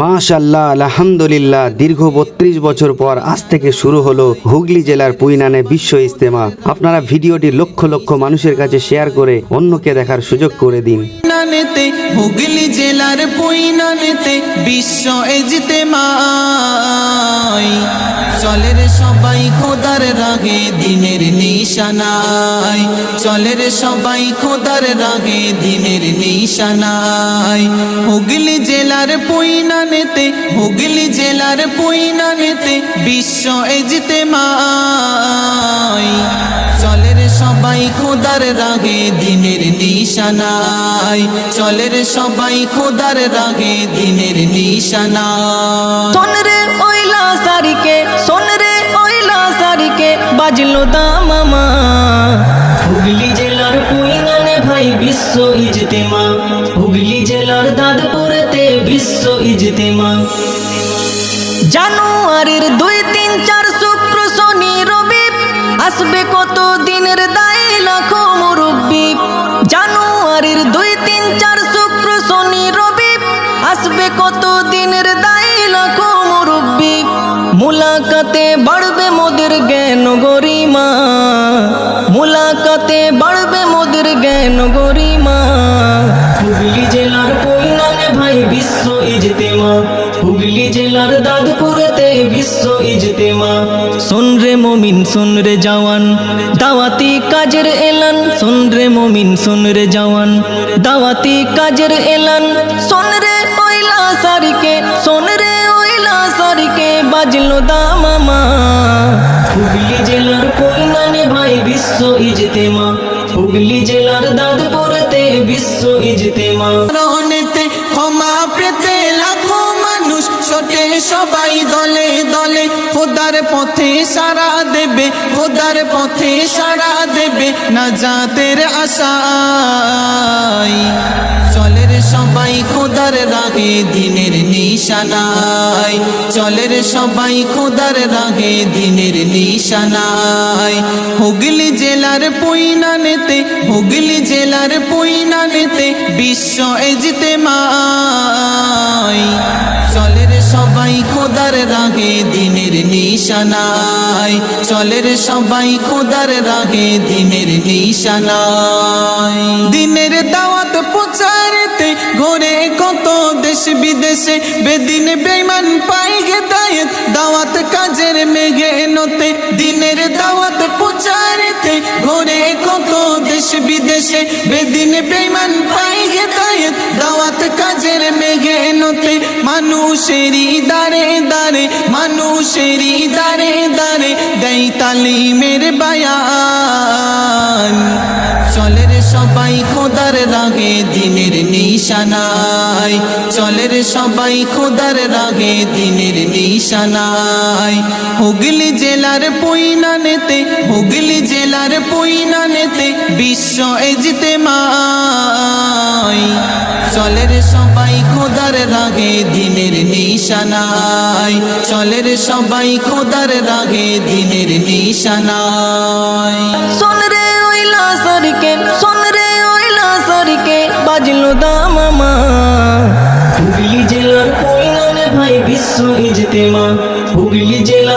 মাশাআল্লাহ, আলহামদুলিল্লাহ। দীর্ঘ ৩২ বছর পর আজ থেকে শুরু হলো হুগলি জেলার পুইনানে বিশ্ব ইজতেমা। আপনারা ভিডিওটি লক্ষ লক্ষ মানুষের কাছে শেয়ার করে অন্যকে দেখার সুযোগ করে দিন। হুগলি জেলার পুইনানেতে বিশ্ব ইজতেমা, চলে রে সবাই খোদার রাগে দিনের নিশানায়, চলে রে সবাই খোদার রাগে দিনের নিশানায়। হুগলি জেলার পুইনানেতে, হুগলি জেলার পুইনানেতে বিশ্ব ইজতেমা, চলে রে সবাই খোদার রাগে দিনের নিশানায়, চলে রে সবাই খোদার রাগে দিনের নিশানায়। শোন রে ওইলা সারিকে, শোন রে ওইলা সারিকে বাজলো দামামা। হুগলি জেলার পুইনানে ভাই বিশ্ব ইজতেমা, হুগলি জেলার দাদপুরেতে বিশ্ব ইজতেমা। জানুয়ারির ২, ৩, ৪ শুক্র শনি রবি আসবে কত দিনের দায় লাখো মুরব্বি। জানুয়ারির ২, ৩, ৪ শুক্র শনি রবি আসবে কত দিনের দায় লাখো মুরব্বি। মুলাকাতে বাড়বে মোদের জ্ঞান গরিমা, মুলাকাতে বাড়বে মোদের জ্ঞান গরিমা। হুগলি জেলার পুইনানে ভাই বিশ্ব ইজতেমা, হুগলি জেলার দাদপুরেতে বিশ্ব ইজতেমা। শোন রে মুমিন শোন রে জওয়ান দাওয়াতি কাজের এলান, শোন রে মুমিন শোন রে জওয়ান দাওয়াতি কাজের এলান। শোন রে ওইলা সারিকে, শোন রে ওইলা সারিকে বাজলো দামামা। হুগলি জেলার পুইনানে ভাই বিশ্ব ইজতেমা, হুগলি জেলার দাদপুরেতে বিশ্ব ইজতেমা। রনেতে ক্ষমা পেতে লাখো মানুষ ছোটে সবাই দলে দলে, খোদার পথে সারা দেবে, খোদার পথে সারা দেবে নাজাতের আশায়। চলে রে সবাই খোদার রাগে দিনের নিশানায়, চলে রে সবাই খোদার রাগে দিনের নিশানায়। হুগলি জেলার পুইনানেতে, হুগলি জেলার পুইনানেতে বিশ্ব ইজতেমা, চলে রে সবাই খোদার রাগে দিনের নিশানায়, চলে রে সবাই খোদার রাগে দিনের নিশানায়। দিনের দাওয়াত প্রচারেতে ঘোরে কত দেশ বিদেশে, বেদিন বেঈমান পাই হেদায়েত দাওয়াত কাজের মেঘে নতে। দিনের দাওয়াত প্রচারেতে ঘোরে কত দেশ বিদেশে, বেদিন বেঈমান পাই হেদায়েত দাওয়াত কাজের মেঘে নতে। মানুষেরই দারে দারে, মানুষেরই দারে দারে দেয় তালিমের বায়ান। চলে রে সবাই খোদার রাগে দিনের নিশানায়, চলে রে সবাই খোদার রাগে দিনের নিশানায়। হুগলি জেলার পুইনানেতে, হুগলি জেলার পুইনানেতে বিশ্ব ইজতেমা, চলে রে সবাই খোদার রাগে দিনের নিশানায়, চলে রে সবাই খোদার রাগে দিনের নিশানায়। শোন রে ওইলা সারিকে, শোন রে ওইলা সারিকে বাজলো দামামা। হুগলি জেলার পুইনানে ভাই বিশ্ব ইজতেমা, হুগলি জেলার